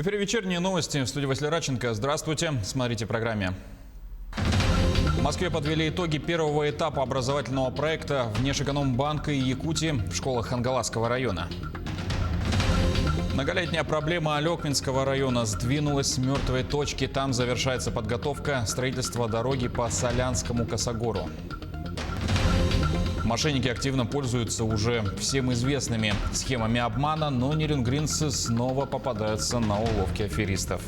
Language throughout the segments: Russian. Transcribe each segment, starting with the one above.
В эфире вечерние новости. В студии Василий Радченко. Здравствуйте. Смотрите в программе. В Москве подвели итоги первого этапа образовательного проекта Внешэкономбанка и Якутии в школах Хангаласского района. Многолетняя проблема Алекминского района сдвинулась с мертвой точки. Там завершается подготовка строительства дороги по Солянскому косогору. Мошенники активно пользуются уже всем известными схемами обмана, но нерюнгринцы снова попадаются на уловки аферистов.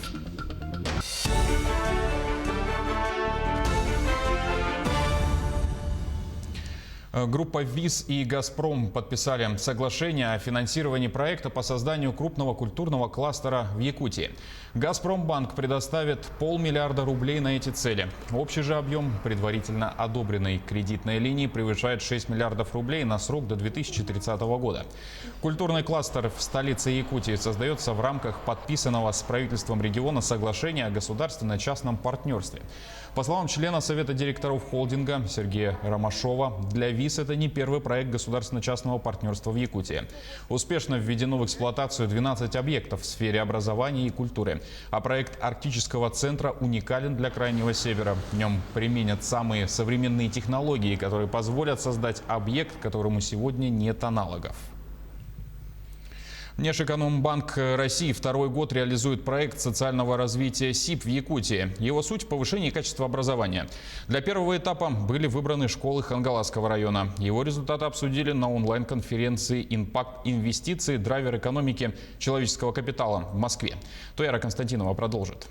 Группа ВИЗ и «Газпром» подписали соглашение о финансировании проекта по созданию крупного культурного кластера в Якутии. «Газпромбанк» предоставит 500 миллиарда рублей на эти цели. Общий же объем предварительно одобренной кредитной линии превышает 6 миллиардов рублей на срок до 2030 года. Культурный кластер в столице Якутии создается в рамках подписанного с правительством региона соглашения о государственно-частном партнерстве. По словам члена Совета директоров холдинга Сергея Ромашова, для ВИЗ это не первый проект государственно-частного партнерства в Якутии. Успешно введено в эксплуатацию 12 объектов в сфере образования и культуры. А проект Арктического центра уникален для Крайнего Севера. В нем применят самые современные технологии, которые позволят создать объект, которому сегодня нет аналогов. Внешэкономбанк России второй год реализует проект социального развития СИП в Якутии. Его суть – повышение качества образования. Для первого этапа были выбраны школы Хангаласского района. Его результаты обсудили на онлайн-конференции «Импакт инвестиций. Драйвер экономики человеческого капитала» в Москве. Тояра Константинова продолжит.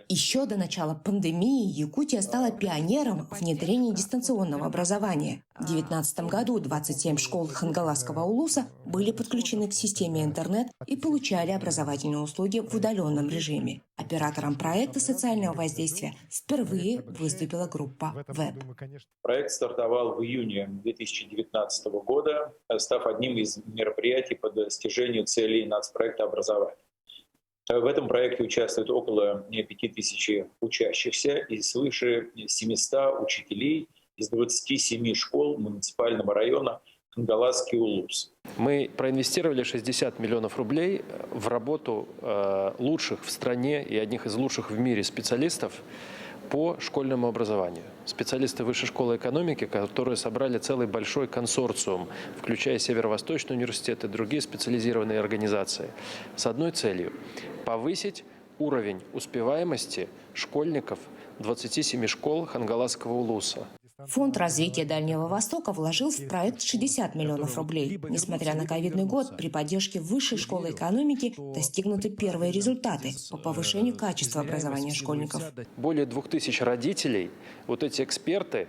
Еще до начала пандемии Якутия стала пионером внедрения дистанционного образования. В 2019 году 27 школ Хангаласского улуса были подключены к системе интернет и получали образовательные услуги в удаленном режиме. Оператором проекта социального воздействия впервые выступила группа ВЭБ. Проект стартовал в июне 2019 года, став одним из мероприятий по достижению целей нацпроекта образования. В этом проекте участвует около 5000 учащихся и свыше 700 учителей из 27 школ муниципального района Хангаласский улус. Мы проинвестировали 60 миллионов рублей в работу лучших в стране и одних из лучших в мире специалистов по школьному образованию. Специалисты Высшей школы экономики, которые собрали целый большой консорциум, включая Северо-Восточный университет и другие специализированные организации, с одной целью – повысить уровень успеваемости школьников 27 школ Хангаласского улуса. Фонд развития Дальнего Востока вложил в проект 60 миллионов рублей. Несмотря на ковидный год, при поддержке Высшей школы экономики достигнуты первые результаты по повышению качества образования школьников. Более 2000 родителей, вот эти эксперты,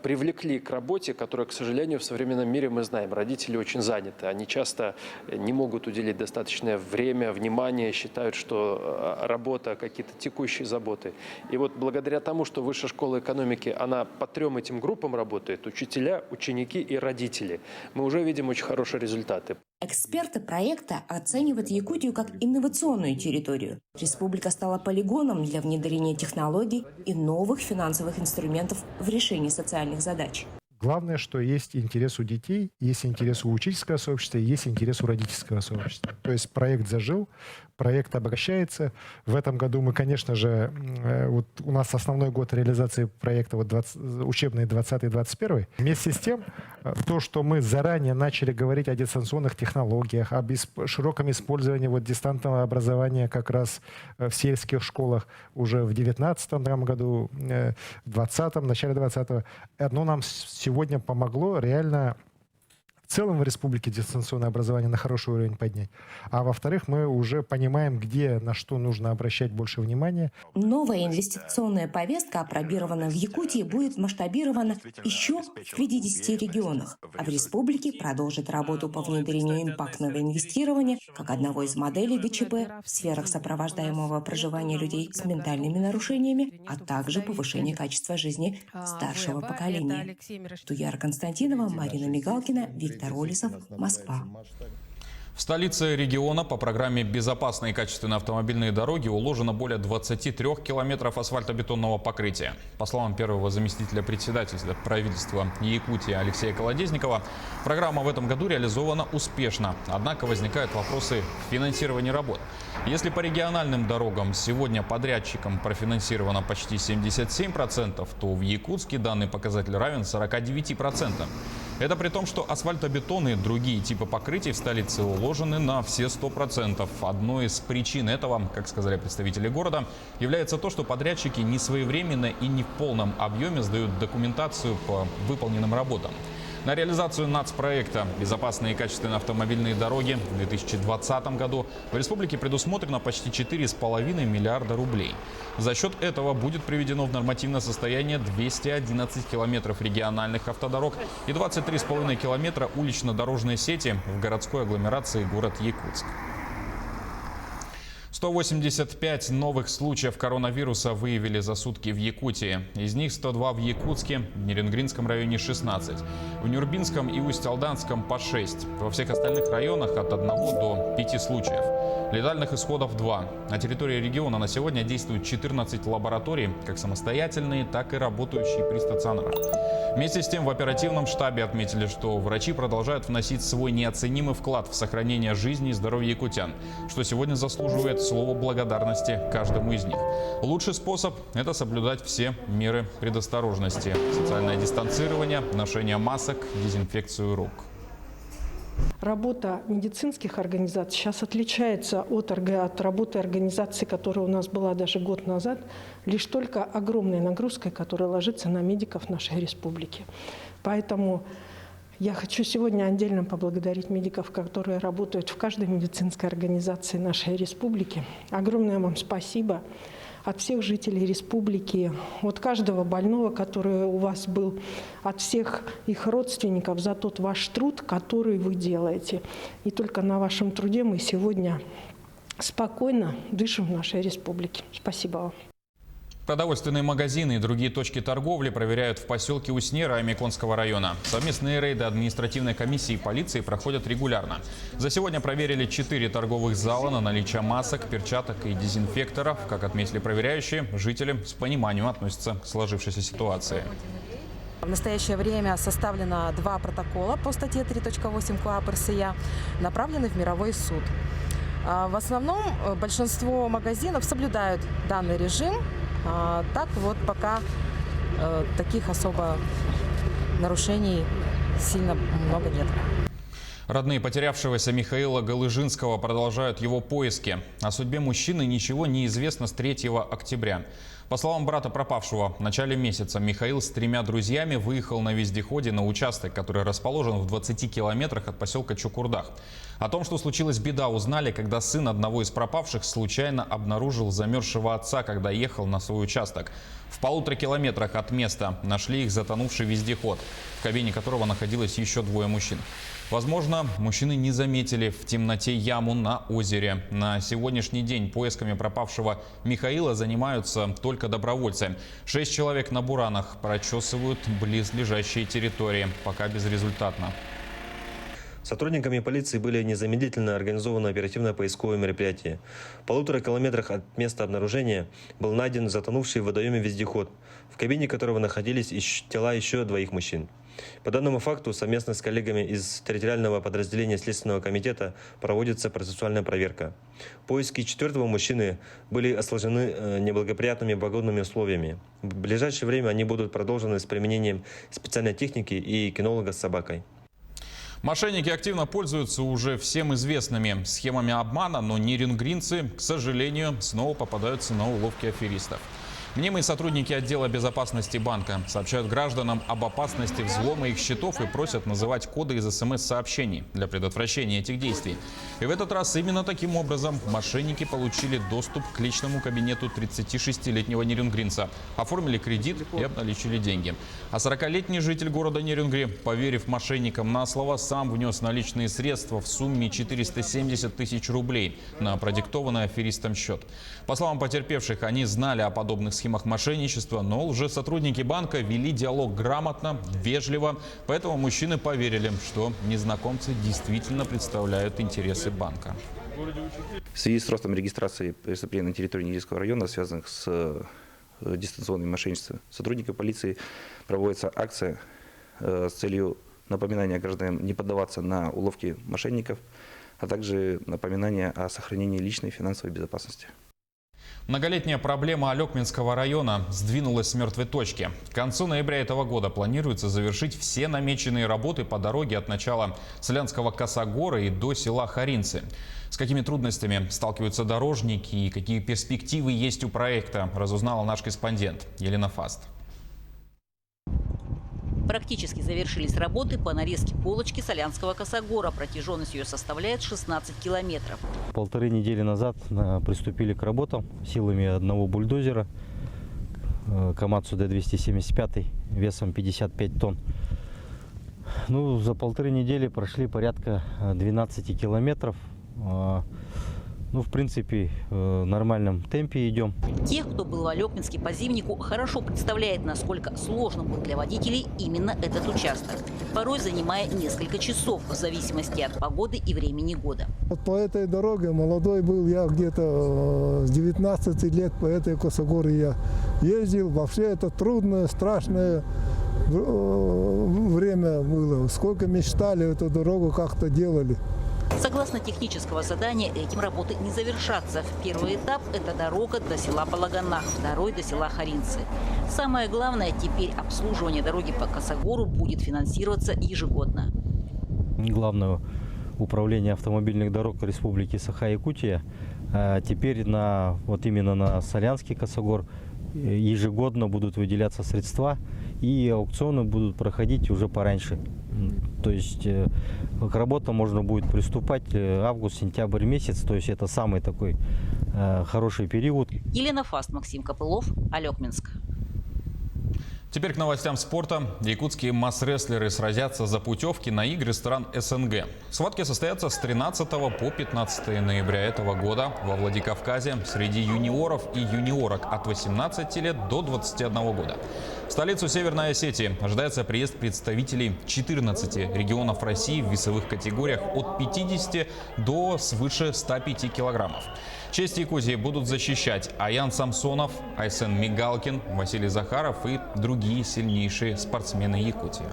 привлекли к работе, которая, к сожалению, в современном мире мы знаем. Родители очень заняты, они часто не могут уделить достаточное время, внимание, считают, что работа, какие-то текущие заботы. И вот благодаря тому, что Высшая школа экономики, она по трем этим группам работает: учителя, ученики и родители. Мы уже видим очень хорошие результаты. Эксперты проекта оценивают Якутию как инновационную территорию. Республика стала полигоном для внедрения технологий и новых финансовых инструментов в решении социальных задач. Главное, что есть интерес у детей, есть интерес у учительского сообщества, есть интерес у родительского сообщества. То есть проект зажил, проект обращается. В этом году мы, конечно же, вот у нас основной год реализации проекта учебный 20-21. Вместе с тем, то, что мы заранее начали говорить о дистанционных технологиях, об широком использовании дистанционного образования как раз в сельских школах уже в 2019 году, в 2020, начале 2020, оно нам сегодня помогло реально в целом в республике дистанционное образование на хороший уровень поднять. А во-вторых, мы уже понимаем, где, на что нужно обращать больше внимания. Новая инвестиционная повестка, опробирована в Якутии, будет масштабирована еще в 50 регионах. А в республике продолжит работу по внедрению импактного инвестирования как одного из моделей ГЧП в сферах сопровождаемого проживания людей с ментальными нарушениями, а также повышения качества жизни старшего поколения. Тояра Константинова, Марина Мигалкина, Виктор Олесов, Москва. В столице региона по программе «Безопасные и качественные автомобильные дороги» уложено более 23 километров асфальтобетонного покрытия. По словам первого заместителя председателя правительства Якутии Алексея Колодезникова, программа в этом году реализована успешно. Однако возникают вопросы финансирования работ. Если по региональным дорогам сегодня подрядчикам профинансировано почти 77%, то в Якутске данный показатель равен 49%. Это при том, что асфальтобетон и другие типы покрытий в столице уложены на все 100%. Одной из причин этого, как сказали представители города, является то, что подрядчики не своевременно и не в полном объеме сдают документацию по выполненным работам. На реализацию нацпроекта «Безопасные и качественные автомобильные дороги» в 2020 году в республике предусмотрено почти 4,5 миллиарда рублей. За счет этого будет приведено в нормативное состояние 211 километров региональных автодорог и 23,5 километра улично-дорожной сети в городской агломерации город Якутск. 185 новых случаев коронавируса выявили за сутки в Якутии. Из них 102 в Якутске, в Нерингринском районе 16, в Нюрбинском и Усть-Алданском по 6. Во всех остальных районах от 1 до 5 случаев. Летальных исходов 2. На территории региона на сегодня действуют 14 лабораторий, как самостоятельные, так и работающие при стационарах. Вместе с тем в оперативном штабе отметили, что врачи продолжают вносить свой неоценимый вклад в сохранение жизни и здоровья якутян, что сегодня заслуживает слова благодарности каждому из них. Лучший способ – это соблюдать все меры предосторожности: социальное дистанцирование, ношение масок, дезинфекцию рук. Работа медицинских организаций сейчас отличается от работы организации, которая у нас была даже год назад, лишь только огромной нагрузкой, которая ложится на медиков нашей республики. Поэтому я хочу сегодня отдельно поблагодарить медиков, которые работают в каждой медицинской организации нашей республики. Огромное вам спасибо от всех жителей республики, от каждого больного, который у вас был, от всех их родственников за тот ваш труд, который вы делаете. И только на вашем труде мы сегодня спокойно дышим в нашей республике. Спасибо вам. Продовольственные магазины и другие точки торговли проверяют в поселке Уснера Амиконского района. Совместные рейды административной комиссии и полиции проходят регулярно. За сегодня проверили 4 торговых зала на наличие масок, перчаток и дезинфекторов. Как отметили проверяющие, жители с пониманием относятся к сложившейся ситуации. В настоящее время составлено 2 протокола по статье 3.8 КоАП РСЯ, направлены в мировой суд. В основном большинство магазинов соблюдают данный режим. Так вот, пока таких особо нарушений сильно много нет. Родные потерявшегося Михаила Голыжинского продолжают его поиски. О судьбе мужчины ничего не известно с 3 октября. По словам брата пропавшего, в начале месяца Михаил с 3 друзьями выехал на вездеходе на участок, который расположен в 20 километрах от поселка Чукурдах. О том, что случилась беда, узнали, когда сын одного из пропавших случайно обнаружил замерзшего отца, когда ехал на свой участок. В 1,5 километрах от места нашли их затонувший вездеход, в кабине которого находилось еще 2 мужчин. Возможно, мужчины не заметили в темноте яму на озере. На сегодняшний день поисками пропавшего Михаила занимаются только добровольцы. 6 человек на буранах прочесывают близлежащие территории, пока безрезультатно. Сотрудниками полиции были незамедлительно организованы оперативно-поисковые мероприятия. В 1,5 километрах от места обнаружения был найден затонувший в водоеме вездеход, в кабине которого находились тела еще 2 мужчин. По данному факту совместно с коллегами из территориального подразделения Следственного комитета проводится процессуальная проверка. Поиски 4-го мужчины были осложнены неблагоприятными погодными условиями. В ближайшее время они будут продолжены с применением специальной техники и кинолога с собакой. Мошенники активно пользуются уже всем известными схемами обмана, но нерингринцы, к сожалению, снова попадаются на уловки аферистов. Мнимые сотрудники отдела безопасности банка сообщают гражданам об опасности взлома их счетов и просят называть коды из СМС-сообщений для предотвращения этих действий. И в этот раз именно таким образом мошенники получили доступ к личному кабинету 36-летнего нерингринца, оформили кредит и обналичили деньги. А 40-летний житель города Нерингри, поверив мошенникам на слово, сам внес наличные средства в сумме 470 тысяч рублей на продиктованный аферистом счет. По словам потерпевших, они знали о подобных схемах мошенничества, но лжесотрудники банка вели диалог грамотно, вежливо, поэтому мужчины поверили, что незнакомцы действительно представляют интересы банка. В связи с ростом регистрации преступлений на территории Нидильского района, связанных с дистанционным мошенничеством, сотрудниками полиции проводится акция с целью напоминания гражданам не поддаваться на уловки мошенников, а также напоминания о сохранении личной финансовой безопасности. Многолетняя проблема Алекминского района сдвинулась с мертвой точки. К концу ноября этого года планируется завершить все намеченные работы по дороге от начала Солянского Косогора и до села Харинцы. С какими трудностями сталкиваются дорожники и какие перспективы есть у проекта, разузнала наш корреспондент Елена Фаст. Практически завершились работы по нарезке полочки Солянского Косогора. Протяженность ее составляет 16 километров. 1,5 недели назад приступили к работам силами одного бульдозера Камацу Д-275 весом 55 тонн. Ну, за 1,5 недели прошли порядка 12 километров. Ну, в принципе, в нормальном темпе идем. Тех, кто был в Алекминске по зимнику, хорошо представляет, насколько сложным был для водителей именно этот участок. Порой занимая несколько часов, в зависимости от погоды и времени года. Вот по этой дороге молодой был я где-то с 19 лет, по этой Косогоре я ездил. Вообще это трудное, страшное время было. Сколько мечтали эту дорогу как-то делали. Согласно технического задания, этим работы не завершатся. Первый этап – это дорога до села Балаганах, второй – до села Харинцы. Самое главное, теперь обслуживание дороги по Косогору будет финансироваться ежегодно. Главное управление автомобильных дорог Республики Саха-Якутия теперь именно на Солянский Косогор ежегодно будут выделяться средства, и аукционы будут проходить уже пораньше. То есть к работам можно будет приступать август-сентябрь месяц, то есть это самый такой хороший период. Елена Фаст, Максим Копылов, Алекминск. Теперь к новостям спорта. Якутские масс-рестлеры сразятся за путевки на игры стран СНГ. Схватки состоятся с 13 по 15 ноября этого года во Владикавказе среди юниоров и юниорок от 18 лет до 21 года. В столицу Северной Осетии ожидается приезд представителей 14 регионов России в весовых категориях от 50 до свыше 105 килограммов. Честь Якутии будут защищать Аян Самсонов, Айсен Мигалкин, Василий Захаров и другие сильнейшие спортсмены Якутии.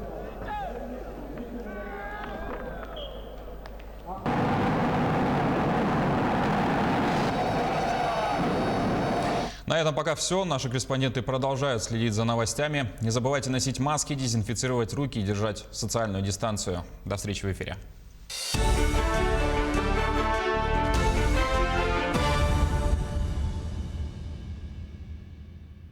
На этом пока все. Наши корреспонденты продолжают следить за новостями. Не забывайте носить маски, дезинфицировать руки и держать социальную дистанцию. До встречи в эфире.